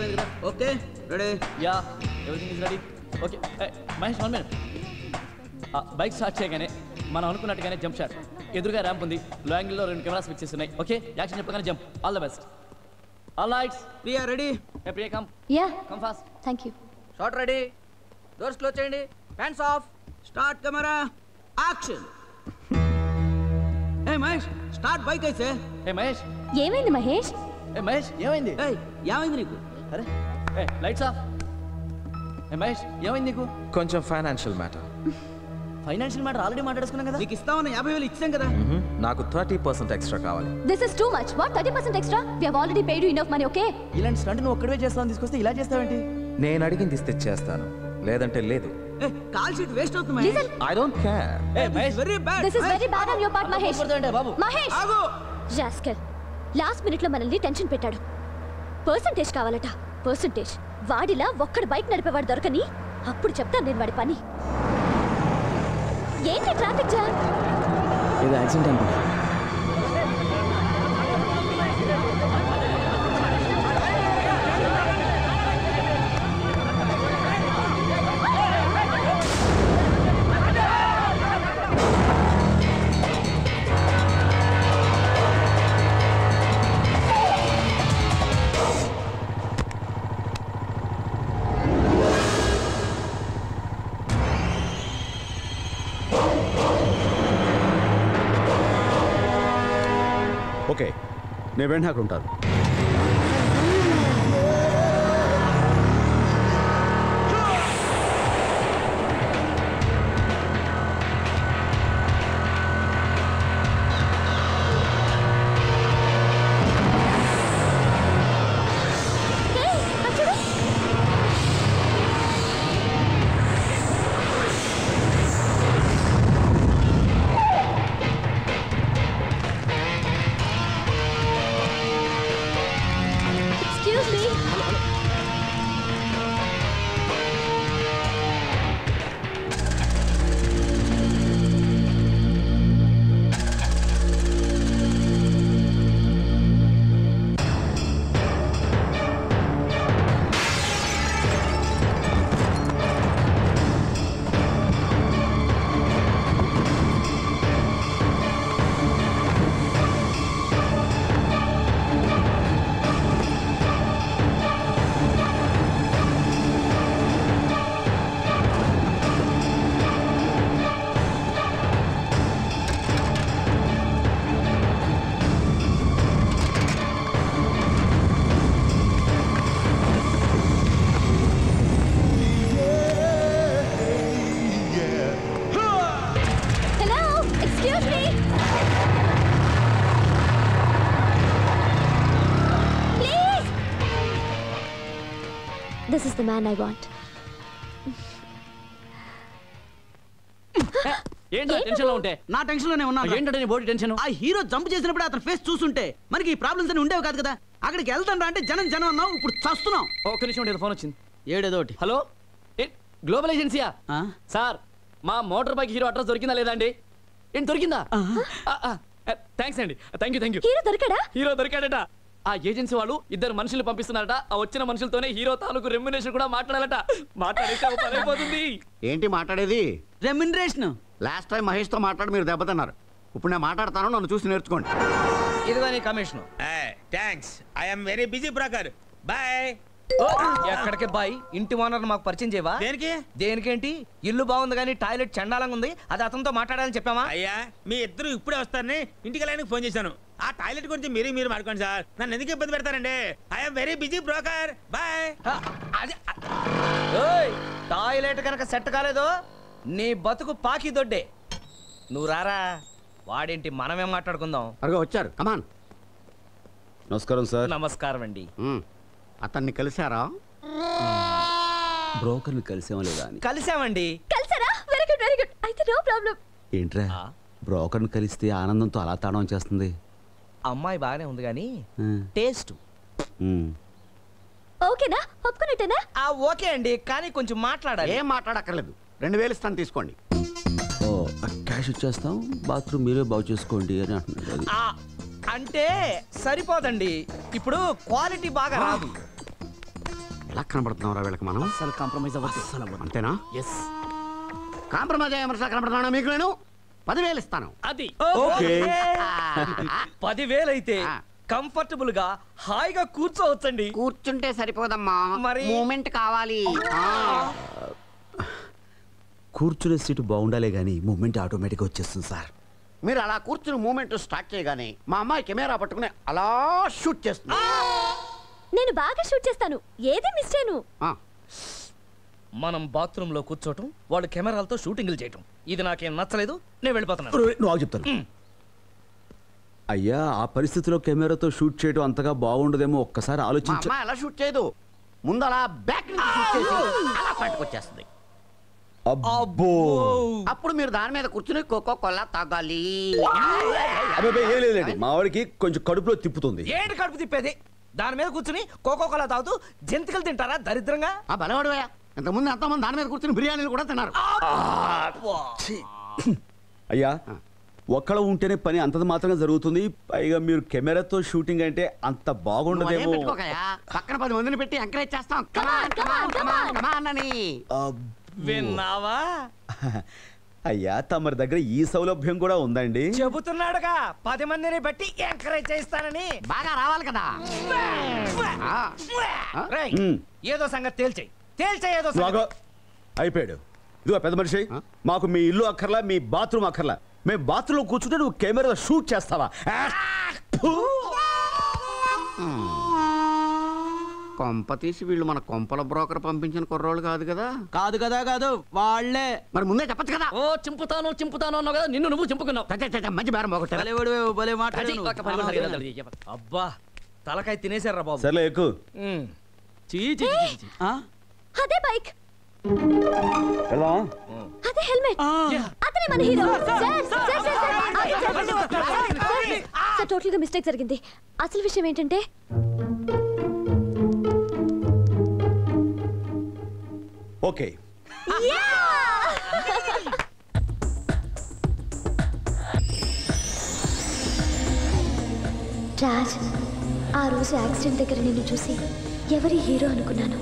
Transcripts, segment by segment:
అర్థమైంది కదా? Okay ready? Yeah everything is ready. Okay Mahesh 1 minute. Bike start చేయగానే మనం అనుకున్నట్టుగానే జంప్ షాట్. ఎదురుగా ర్యాంప్ ఉంది, లో యాంగిల్లో 2 కెమెరాస్ ఫిక్స్ చేసి ఉన్నాయి. ఓకే యాక్షన్ చెప్పగానే jump. All the best. All lights. Priya ready? Hey Priya come. Yeah come fast. Thank you. Shot ready? Doors close చేయండి. Hands off. Start camera action. Hey Mahesh start bike అయితే. Hey Mahesh. ఏమైంది మహేష్? ఏ మహేష్ ఏమైంది? ఏమైంది నీకు? అరే ఏ లైట్స్ ఆఫ్. ఏ మహేష్ ఏమైంది నీకు? కొంచెం financial matter. Financial matter already మాట్లాడుకున్నాం కదా. నీకు ఇస్తామని 50,000 ఇచ్చాం కదా. నాకు 30% ఎక్స్ట్రా కావాలి. This is too much. What 30% extra? We have already paid you enough money. Okay ఇలాంటి స్టంట్ నువ్వు ఒక్కడే చేస్తావని తీసుకొస్తే ఇలా చేస్తావేంటి? నేను అడిగింది ఇస్తే చేస్తాను, లేదంటే లేదు. కాల్ షీట్ వేస్ట్ అవుతుంది Mahesh. I don't care. Hey Mahesh very bad. This is very bad on your part Mahesh. బాబు మహేష్ ఆగు. జాస్కల్ లాస్ట్ మినిట్ లో మనల్ని టెన్షన్ పెట్టాడు. పర్సంటేజ్ కావాలట. పర్సంటేజ్. వాడిలా ఒక్కడు బైక్ నడిపేవాడు దొరకని అప్పుడు చెప్తాను నేను వాడి పని. ఏంటి ట్రాఫిక్ జామ్? ఇది యాక్సిడెంట్ అనుకుంటా. ఓకే నేను వెంటనే అక్కడ ఉంటాను. This is the man I want. ఏంటో టెన్షన్ లో ఉంటే? నా టెన్షన్ లోనే ఉన్నాను. ఏంటంటే నీ బాడీ టెన్షన్? ఆ హీరో జంప్ చేసినప్పుడు అతని ఫేస్ చూస్తుంటే మనకి ఈ ప్రాబ్లమ్స్ అని ఉండేవి కాదు కదా. అక్కడికి వెళ్తాను రా అంటే జనం జనం అన్నావు, ఇప్పుడు చస్తున్నాం. ఒక్క నిమిషం ఉండేది, ఫోన్ వచ్చింది. ఏడేదో ఒకటి. హలో గ్లోబల్ ఏజెన్సీయా సార్? మా మోటార్ బైక్ హీరో అడ్రస్ దొరికిందా లేదా అండి? ఏంటి దొరికిందా? థ్యాంక్స్ అండి, థ్యాంక్ యూ. హీరో దొరికాడా? హీరో దొరికాడట. ఆ ఏజెన్సీ వాళ్ళు 2 మనుషులు పంపిస్తున్నారట. ఆ వచ్చిన మనుషులతోనే హీరో తాలూకు రెమ్యునరేషన్ కూడా మాట్లాడాలట. మాట్లాడితే పని అయిపోతుంది. ఏంటి మాట్లాడేది? రెమ్యునరేషన్. లాస్ట్ టైం మహేష్ తో మాట్లాడి మీరు దెబ్బతిన్నారు. ఇప్పుడు నేను మాట్లాడతాను, నన్ను చూసి నేర్చుకోండి. ఇదిగో నీ commission. Thanks, I'm very busy broker. Bye. ఎక్కడికి బాయ్? ఇంటి ఓనర్ మాకు పరిచయం చేయవా? దేనికి? దేనికేంటి? ఇల్లు బాగుంది కానీ టాయిలెట్ చండాలంగా ఉంది, అది అతనితో మాట్లాడాలని చెప్పామా? అయ్యా మీ ఇద్దరు ఇప్పుడే వస్తారని ఇంటికి వెళ్ళడానికి ఫోన్ చేశాను. ఆ టాయిలెట్ గురించి మీరు మాట్లాడుకోండి సార్. నన్ను ఎందుకు ఇబ్బంది పెడతారండి? I'm very busy broker. Bye. Toilet కనుక సెట్ కాలేదో నీ బతుకు పాకి దొడ్డే. నువ్వు రారా. వాడేంటి, మనమేం మాట్లాడుకుందాం. అరగా వచ్చారు, కమాన్. నమస్కారం సార్. నమస్కారం అండి. అతన్ని కలిశారా? బ్రోకర్ని కలిసామా లేదా అని. కలిసామండి. కలిసారా? Very good very good. అయితే నో ప్రాబ్లం. ఏంట్రా బ్రోకర్ని కలిస్తే ఆనందంతో అలా తాడం చేస్తుంది? అమ్మాయి బాగానే ఉంది కానీ టేస్ట్ ఓకేనా? ఒప్పుకున్నట్టేనా? ఓకే అండి, కానీ కొంచెం మాట్లాడాలి. ఏం మాట్లాడక్కర్లేదు, 2000 ఇస్తాను తీసుకోండి. ఓ క్యాష్ ఇచ్చేస్తాం, బాత్రూమ్ మీరే బాగు చేసుకోండి అని అంటున్నాడు. అంటే సరిపోదండి, ఇప్పుడు క్వాలిటీ బాగా రాదు. ఎలా కనబడుతున్నారా వీళ్ళకి మనం? అసలు కాంప్రమైజ్ అవ్వద్దు. అంతేనా? ఎస్, కాంప్రమైజ్ అయ్యే మనసులా కనబడుతున్నా మీకు నేను 10,000 ఇస్తాను. అది ఓకే 10,000 అయితే కంఫర్టబుల్ గా హాయిగా కూర్చోవచ్చండి. కూర్చుంటే సరిపోదమ్మా, మరి మూమెంట్ కావాలి. కూర్చునే సీటు బాగుండాలే కానీ మూమెంట్ ఆటోమేటిక్గా వచ్చేస్తుంది సార్. మీరు అలా కూర్చుని మూమెంట్ స్టార్ట్ చేయగానే మా అమ్మాయి కెమెరా పట్టుకుని అలా షూట్ చేస్తుంది. నేను బాగా షూట్ చేస్తాను, ఏది మిస్ చేయను. మనం బాత్రూమ్ లో కూర్చోటం, వాళ్ళు కెమెరాలతో షూటింగ్లు చేయటం, ఇది నాకేం నచ్చలేదు. నేను వెళ్ళిపోతున్నాను. నువ్వు ఆగు చెప్తాను. అయ్యా ఆ పరిస్థితిలో కెమెరాతో షూట్ చేయడం అంతగా బాగుండదేమో, ఒక్కసారి మా ఆలోచించ. అమ్మాయి అలా షూట్ చేయదు, ముందు అలా బ్యాక్ నుంచి షూట్ చేసి అలా ఫ్రంట్కి వచ్చేస్తుంది. అబ్బో అప్పుడు మీరు దాని మీద కూర్చుని కోకో కోలా తాగాలి. అబ్బాయి ఏం లేదండి, మా వాడికి కొంచెం కడుపులో తిప్పుతుంది. ఏంటి కడుపు తిప్పేది? దాని మీద కూర్చుని కోకో కోలా తాగుతూ జంతికలు తింటారా దరిద్రంగా? ఆ బలవాడువయ్యా, ఇంతకుముందు ఎంతమంది దాని మీద కూర్చుని బిర్యానీలు కూడా తిన్నారు. అయ్యా ఒక్కడ ఉంటేనే పని అంతది మాత్రమే జరుగుతుంది, పైగా మీరు కెమెరాతో షూటింగ్ అంటే అంత నువ్వు అదేం బాగుండదేమో. పెట్టుకోకయ్యా, పక్కన 10 మందిని పెట్టి ఎంకరేజ్ చేస్తాం. కమాన్ కమాన్ కమాన్ కమాన్ అని. విన్నావా? అయ్యా తమరి దగ్గర ఈ సౌలభ్యం కూడా ఉందండి. చెబుతున్నాడుగా 10 మందిని బట్టి ఎంకరేజ్ చేస్తానని. బాగా రావాలి కదా. రేయ్, ఏదో సంగతి తేల్చేయి. ఏదో బాగా సంగతి. అయిపోయాడు. ఇదిగో పెద్ద మనిషి, మాకు మీ ఇల్లు అక్కర్లా, మీ బాత్రూమ్ అక్కర్లా. మేము బాత్రూమ్ కూర్చుంటే నువ్వు కెమెరా షూట్ చేస్తావా? కొంప తీసి వీళ్ళు మన కొంపల బ్రోకర్ పంపించిన కుర్రోళ్ళు కాదు కదా. కాదు కదా, కాదు వాళ్ళే. మరి ముందే చెప్పచ్చు కదా. ఓ చింపుతాను అన్నావు కదా, నిన్ను నువ్వు చింపుకున్నావు. మంచి బేరం పోగొట్టారు. భలే మాట. అది ఒక్క 10 నిమిషాలు కదా, అది చెప్పు. అబ్బా తలకాయ తినేశారా బాబు. సర్లే ఎక్కువ. చీ, చీ, చీ, చీ, చీ. అదే బైక్, ఎలా అదే హెల్మెట్, అతనే మన హీరో. సార్ టోటల్ గా మిస్టేక్ జరిగింది. అసలు విషయం ఏంటంటే ఓకే రాజ్, ఆ రోజు యాక్సిడెంట్ దగ్గర నిన్ను చూసి ఎవరి హీరో అనుకున్నాను.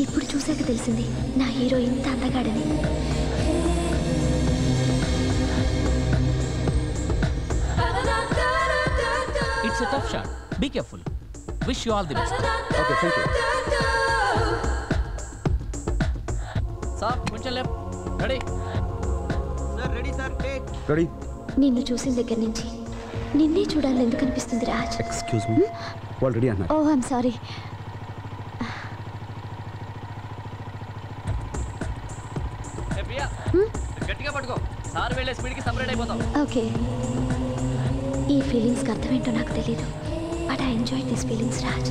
ఇప్పుడు చూశాక తెలిసింది నా హీరో ఇంత అందగాడని. It's a tough shot. Be careful. Wish you all the best. Okay thank you. Sir కొంచెం left. Ready? Sir ready sir, take. Ready. నిన్ను చూసిన దగ్గర నుంచి నిన్నే చూడాలని ఎందుకు అనిపిస్తుంది రాజ్? ఎక్స్క్యూజ్ మీ, వాళ్ళు రెడీ అన్నారు. ఓ ఐమ్ సారీ. గట్టిగా పట్టుకో, సార్ వెళ్ళే స్పీడ్కి సపరేట్ అయిపోతాం. ఓకే, ఈ ఫీలింగ్స్కి అర్థమేంటో నాకు తెలీదు, but I enjoy this feelings Raj.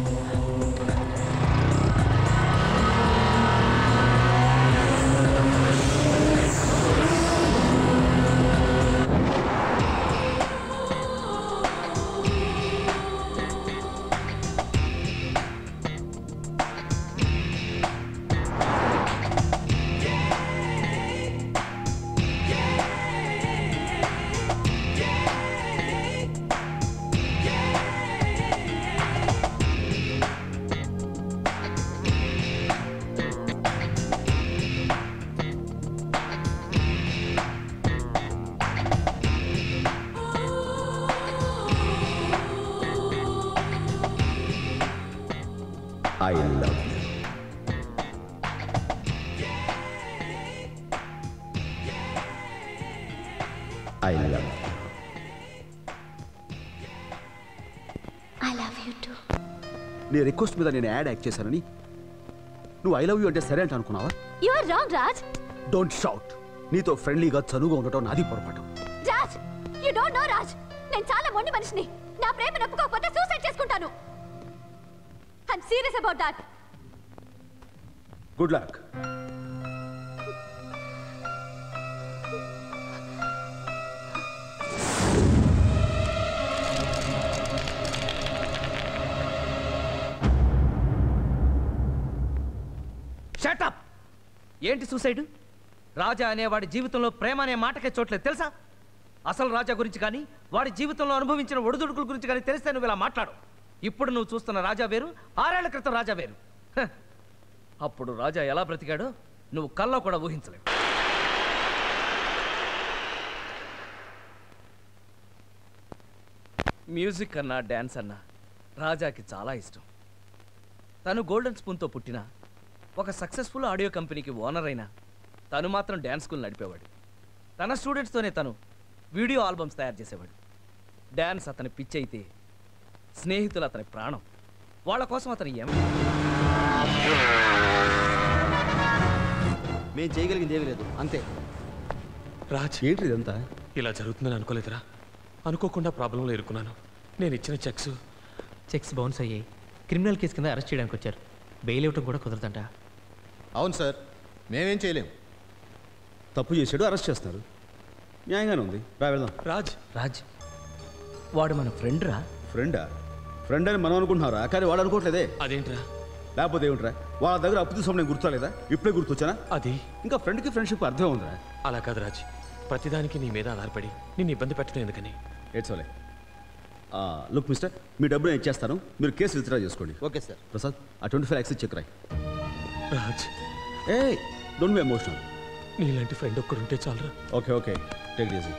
I love you. I love you. I love you two. నీ రిక్వెస్ట్ మీద నేను యాడ్ యాక్ట్ చేశానని నువ్వు ఐ లవ్ యూ అంటే సరే అంటే అనుకున్నావా? You are wrong Raj. Don't shout. నీతో ఫ్రెండ్లీగా చనువుగా ఉండటం నాది పొరపాటు. Raj, you don't know Raj. నేను చాలా మొండి మనిషిని. నా ప్రేమ నొప్పుకోకపోతే సూసైడ్ చేసుకుంటాను. I'm serious about that. Good luck. Shut up. ఏంటి సూసైడ్? రాజా అనేవాడి జీవితంలో ప్రేమ అనే మాటకే చోట్లేదు తెలుసా? అసలు రాజా గురించి కానీ వాడి జీవితంలో అనుభవించిన ఒడిదుడుకుల గురించి కానీ తెలిస్తే నువ్వు ఇలా మాట్లాడు. ఇప్పుడు నువ్వు చూస్తున్న రాజా వేరు, 6 ఏళ్ల క్రితం రాజా వేరు. హ. అప్పుడు రాజా ఎలా బ్రతికాడో నువ్వు కల్లో కూడా ఊహించలేవు. మ్యూజిక్ అన్నా డ్యాన్స్ అన్నా రాజాకి చాలా ఇష్టం. తను గోల్డెన్ స్పూన్తో పుట్టిన ఒక సక్సెస్ఫుల్ ఆడియో కంపెనీకి ఓనర్ అయినా తను మాత్రం డ్యాన్స్ స్కూల్ నడిపేవాడు. తన స్టూడెంట్స్తోనే తను వీడియో ఆల్బమ్స్ తయారు చేసేవాడు. డ్యాన్స్ అతని పిచ్చి అయితే స్నేహితులు అతని ప్రాణం. వాళ్ళ కోసం అతని మేము చేయగలిగింది ఏమీ లేదు, అంతే. రాజ్ ఏంటి ఇదంతా? ఇలా జరుగుతుందని అనుకోలేదురా. అనుకోకుండా ప్రాబ్లంలో ఇరుక్కున్నాను. నేను ఇచ్చిన చెక్స్ బౌన్స్ అయ్యాయి. క్రిమినల్ కేసు కింద అరెస్ట్ చేయడానికి వచ్చారు. బెయిల్ ఇవ్వటం కూడా కుదరదంట. అవును సార్, మేమేం చేయలేం. తప్పు చేసాడు, అరెస్ట్ చేస్తున్నారు. న్యాయంగానే ఉంది. రా వెళ్దాం. రాజ్ వాడు మన ఫ్రెండ్ రా. ఫ్రెండ్ అని మనం అనుకుంటున్నారా? కానీ వాడు అనుకోవట్లేదే. అదేంట్రా? లేకపోతే ఏమిట్రా? వాళ్ళ దగ్గర అప్పు తీసుకోవడం నేను గుర్తులేదా? ఇప్పుడే గుర్తొచ్చానా? అది ఇంకా ఫ్రెండ్కి ఫ్రెండ్షిప్ అర్థం ఉందిరా. అలా కాదు రాజ్, ప్రతిదానికి నీ మీద ఆధారపడి నిన్ను ఇబ్బంది పెట్టడం ఎందుకని. ఏడ్చోలే. లుక్ మిస్టర్, మీ డబ్బులు నేను ఇచ్చేస్తాను, మీరు కేసు విత్డ్రా చేసుకోండి. Okay sir. ప్రసాద్, ఆ 25 lakhs చెక్ రాయి. Raj, hey don't be emotional. నీలాంటి ఫ్రెండ్ ఒక్కడుంటే చాలరా. Okay take it easy.